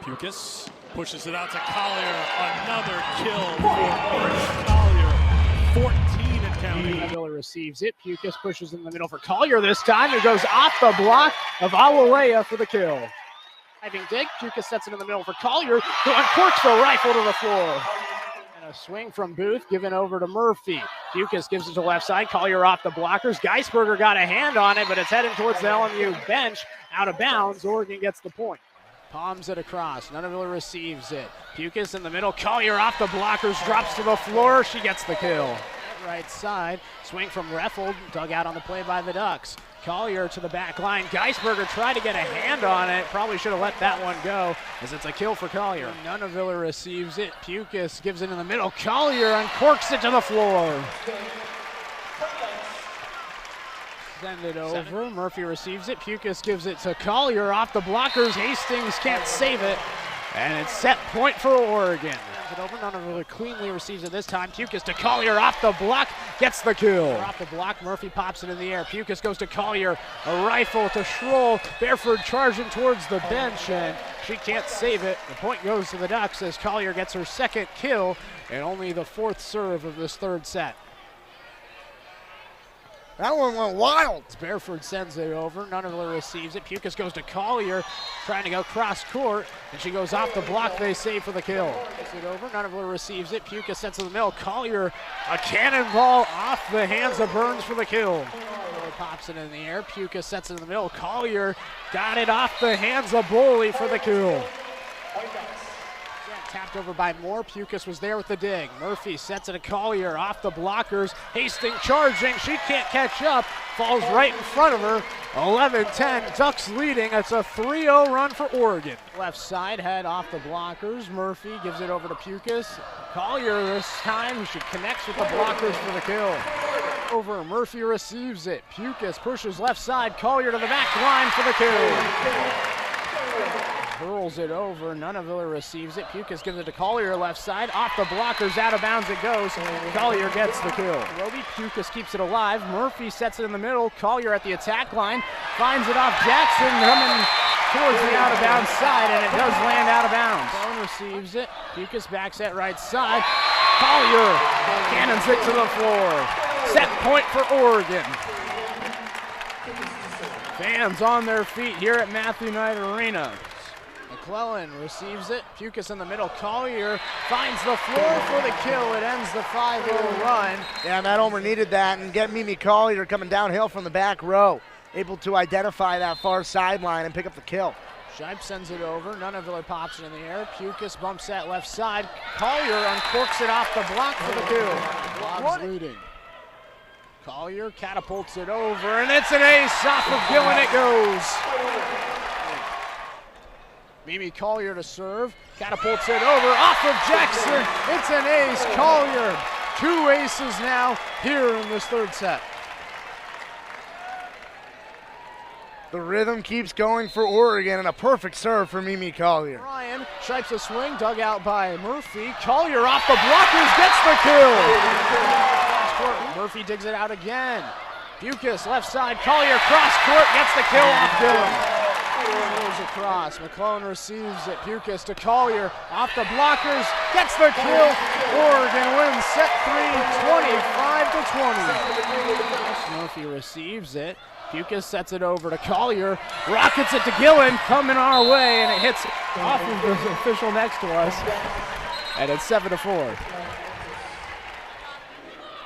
Pukas pushes it out to Colyer. Another kill for Mimi Colyer. 14 and counting. Miller receives it. Pukas pushes in the middle for Colyer this time. It goes off the block of Awalea for the kill. Diving dig. Pukas sets it in the middle for Colyer, who uncorks the rifle to the floor. And a swing from Booth given over to Murphy. Pukas gives it to left side. Colyer off the blockers. Geisberger got a hand on it, but it's heading towards the LMU bench. Out of bounds. Oregon gets the point. Palms it across. Nunaville receives it. Pukas in the middle. Colyer off the blockers. Drops to the floor. She gets the kill. Right side. Swing from Reffeld. Dug out on the play by the Ducks. Colyer to the back line. Geisberger tried to get a hand on it. Probably should have let that one go, as it's a kill for Colyer. Nunaville receives it. Pukas gives it in the middle. Colyer uncorks it to the floor. Send it over. Murphy receives it. Pukas gives it to Colyer off the blockers. Hastings can't save it. And it's set point for Oregon. Sends it over. Nunaville cleanly receives it this time. Pukas to Colyer off the block. Gets the kill. Off the block. Murphy pops it in the air. Pukas goes to Colyer. A rifle to Schroll. Barefoot charging towards the bench, and she can't save it. The point goes to the Ducks as Colyer gets her second kill and only the fourth serve of this third set. That one went wild. Barefoot sends it over. Nunaville receives it. Pukas goes to Colyer, trying to go cross court, and she goes off the block. They save for the kill. Gets it over. Nunaville receives it. Pukas sets it in the middle. Colyer, a cannonball off the hands of Burns for the kill. Nunaville pops it in the air. Pukas sets it in the middle. Colyer got it off the hands of Boley for the kill. Tapped over by Moore. Pukas was there with the dig. Murphy sets it to Colyer off the blockers. Hastings charging. She can't catch up. Falls right in front of her. 11-10. Ducks leading. It's a 3-0 run for Oregon. Left side head off the blockers. Murphy gives it over to Pukas. Colyer this time. She connects with the blockers for the kill. Over. Murphy receives it. Pukas pushes left side. Colyer to the back line for the kill. Hurls it over. Nunaville receives it. Pukas gives it to Colyer left side. Off the blockers, out of bounds it goes. Colyer gets the kill. Roby. Pukas keeps it alive. Murphy sets it in the middle. Colyer at the attack line. Finds it off Jackson, coming towards the out of bounds side, and it does land out of bounds. Stone receives it. Pukas backs at right side. Colyer cannons it to the floor. Set point for Oregon. Fans on their feet here at Matthew Knight Arena. McClellan receives it. Pukas in the middle. Colyer finds the floor for the kill. It ends the 5-0 run. Yeah, Matt Omer needed that, and get Mimi Colyer coming downhill from the back row. Able to identify that far sideline and pick up the kill. Shipe sends it over. Nunaville pops it in the air. Pukas bumps that left side. Colyer uncorks it off the block for the kill. Bob's leading. Colyer catapults it over, and it's an ace. Off of Gillen it goes. Mimi Colyer to serve, catapults it over, off of Jackson. It's an ace. Colyer, 2 aces now here in this third set. The rhythm keeps going for Oregon, and a perfect serve for Mimi Colyer. Ryan shipes a swing, dug out by Murphy. Colyer off the blockers, gets the kill. Murphy digs it out again. Pukas left side, Colyer cross court, gets the kill off Gillen. Goes across. McClellan receives it. Pukas to Colyer. Off the blockers. Gets the kill. Oregon wins set 3, 25-20. Murphy receives it. Pukas sets it over to Colyer. Rockets it to Gillen. Coming our way, and it hits off of the official next to us. And it's 7-4.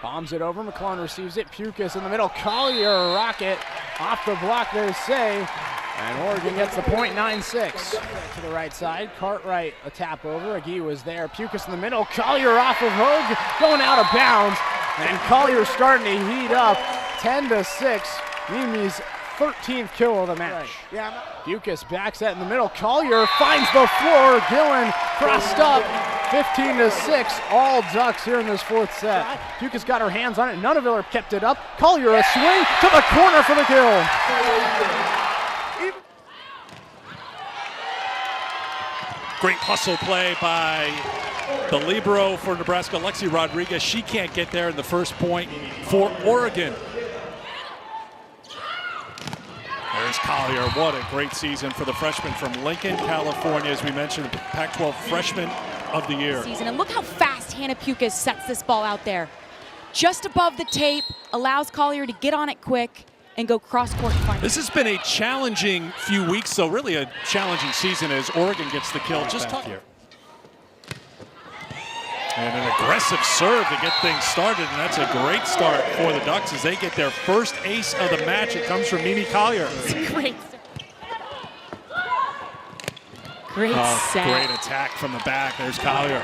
Bombs it over. McClellan receives it. Pukas in the middle. Colyer, rocket off the block, they say. And Oregon gets the point, 9-6. To the right side, Cartwright a tap over. Agee was there. Pukas in the middle. Colyer off of Hogue, going out of bounds. And Colyer starting to heat up. 10-6. Mimi's 13th kill of the match. Yeah. Pukas backs that in the middle. Colyer finds the floor. Gillen crossed up. 15-6. All Ducks here in this fourth set. Pukas got her hands on it. Nunaville kept it up. Colyer a swing to the corner for the kill. Great hustle play by the libero for Nebraska, Lexi Rodriguez. She can't get there in the first point for Oregon. There's Colyer. What a great season for the freshman from Lincoln, California. As we mentioned, Pac-12 Freshman of the Year. And look how fast Hannah Pukas sets this ball out there. Just above the tape, allows Colyer to get on it quick and go cross-court front. This has been a challenging few weeks, so really a challenging season as Oregon gets the kill just here. And an aggressive serve to get things started, and that's a great start for the Ducks as they get their first ace of the match. It comes from Mimi Colyer. Great. Great set. Great attack from the back. There's Colyer.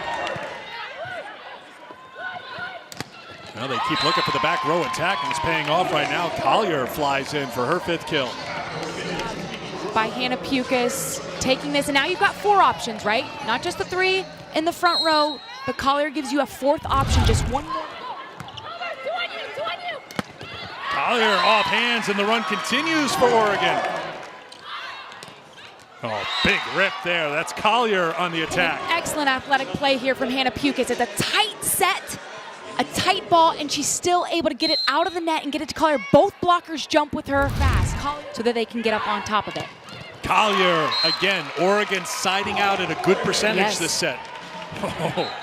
Well, they keep looking for the back row attack, and it's paying off right now. Colyer flies in for her 5th kill. By Hannah Pukas taking this, and now you've got 4 options, right? Not just the 3 in the front row, but Colyer gives you a 4th option, just one more. Colyer off hands, and the run continues for Oregon. Oh, big rip there. That's Colyer on the attack. Excellent athletic play here from Hannah Pukas. It's a tight set, a tight ball, and she's still able to get it out of the net and get it to Colyer. Both blockers jump with her fast so that they can get up on top of it. Colyer, again, Oregon siding out at a good percentage this set. Oh,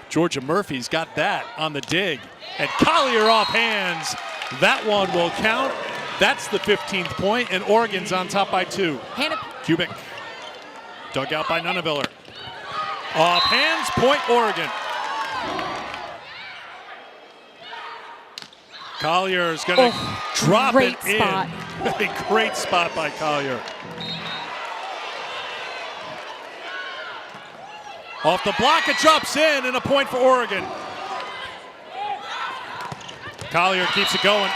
Georgia Murphy's got that on the dig. And Colyer off hands. That one will count. That's the 15th point, and Oregon's on top by 2. Hannah Kubik, dug out by Nuneviller. Off hands, point Oregon. Collier's gonna drop it in. A great spot by Colyer. Off the block, it drops in, and a point for Oregon. Colyer keeps it going.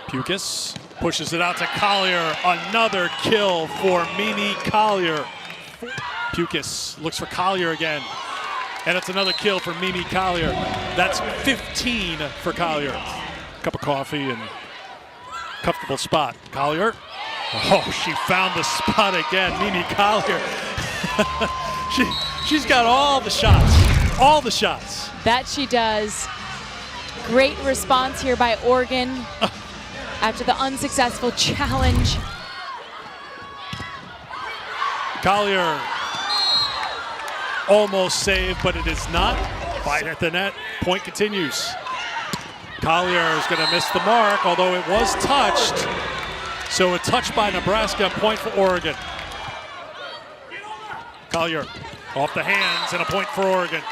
Pukas pushes it out to Colyer. Another kill for Mimi Colyer. Pukas looks for Colyer again. And it's another kill for Mimi Colyer. That's 15 for Colyer. Cup of coffee and comfortable spot. Colyer. Oh, she found the spot again. Mimi Colyer. She's got all the shots. All the shots. That she does. Great response here by Oregon after the unsuccessful challenge. Colyer almost saved, but it is not. Fight at the net. Point continues. Colyer is going to miss the mark, although it was touched. So a touch by Nebraska, point for Oregon. Colyer off the hands and a point for Oregon.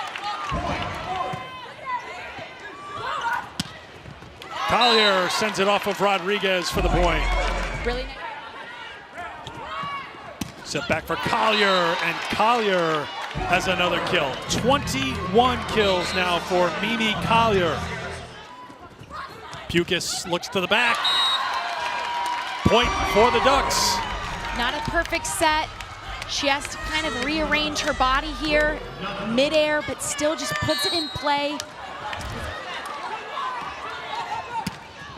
Colyer sends it off of Rodriguez for the point. Really nice. Set back for Colyer, and Colyer has another kill. 21 kills now for Mimi Colyer. Pukas looks to the back. Point for the Ducks. Not a perfect set. She has to kind of rearrange her body here, midair, but still just puts it in play.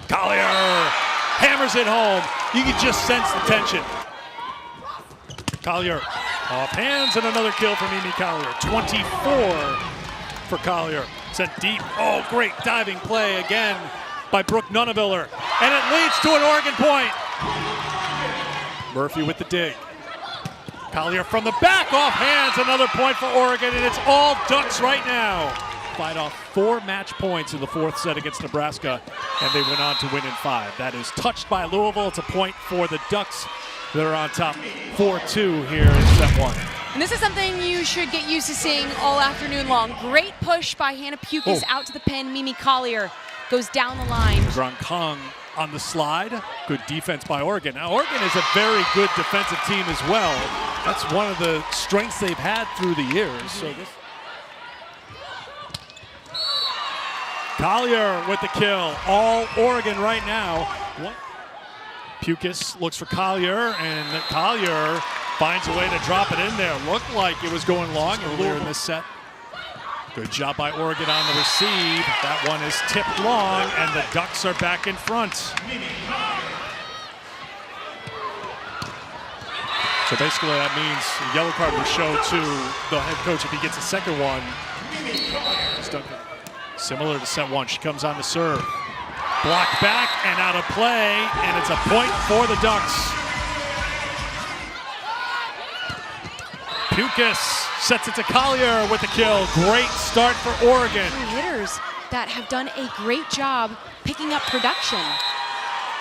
Colyer hammers it home. You can just sense the tension. Colyer off hands, and another kill for Mimi Colyer. 24 for Colyer. Sent deep. Oh, great diving play again by Brooke Nuneviller. And it leads to an Oregon point. Murphy with the dig. Colyer from the back, off hands, another point for Oregon, and it's all Ducks right now. Fight off 4 match points in the 4th set against Nebraska, and they went on to win in 5. That is touched by Louisville. It's a point for the Ducks that are on top 4-2 here in set 1. And this is something you should get used to seeing all afternoon long. Great push by Hannah Pukas out to the pin. Mimi Colyer goes down the line. Kong on the slide. Good defense by Oregon. Now, Oregon is a very good defensive team as well. That's one of the strengths they've had through the years. So this Colyer with the kill. All Oregon right now. Pukas looks for Colyer, and Colyer finds a way to drop it in there. Looked like it was going long earlier in this set. Good job by Oregon on the receive. That one is tipped long, and the Ducks are back in front. So basically that means a yellow card will show to the head coach if he gets a second one. Similar to set 1, she comes on the serve. Blocked back and out of play, and it's a point for the Ducks. Pukas sets it to Colyer with the kill. Great start for Oregon. Hitters that have done a great job picking up production.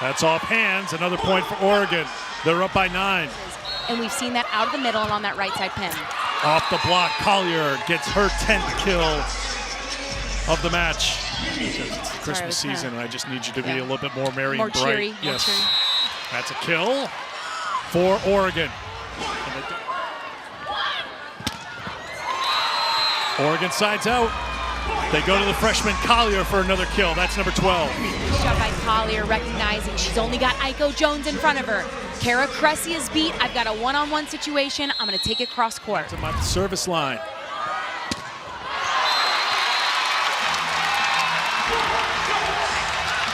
That's off hands, another point for Oregon. They're up by 9. And we've seen that out of the middle and on that right side pin. Off the block, Colyer gets her 10th kill of the match. It's Christmas season, and I just need you to be a little bit more merry and bright. Cheery, yes. more cheery. That's a kill for Oregon. Oregon sides out. They go to the freshman Colyer for another kill. That's number 12. Shot by Colyer, recognizing she's only got Aiko Jones in front of her. Kara Cressy is beat. I've got a one-on-one situation. I'm going to take it cross court. To my service line.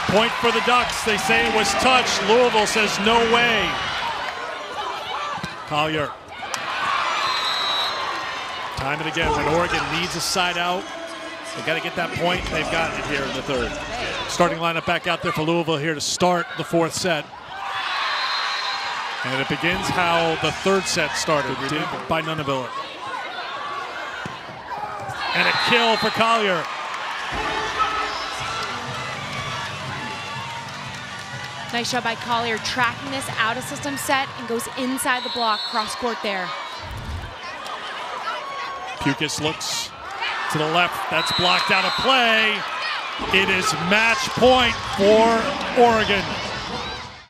Point for the Ducks. They say it was touched. Louisville says no way. Colyer. Time and again, when Oregon needs a side out, they got to get that point. They've got it here in the third. Starting lineup back out there for Louisville here to start the fourth set. And it begins how the third set started, by Nunaville. And a kill for Colyer. Nice shot by Colyer, tracking this out of system set and goes inside the block, cross court there. Pukas looks to the left. That's blocked out of play. It is match point for Oregon.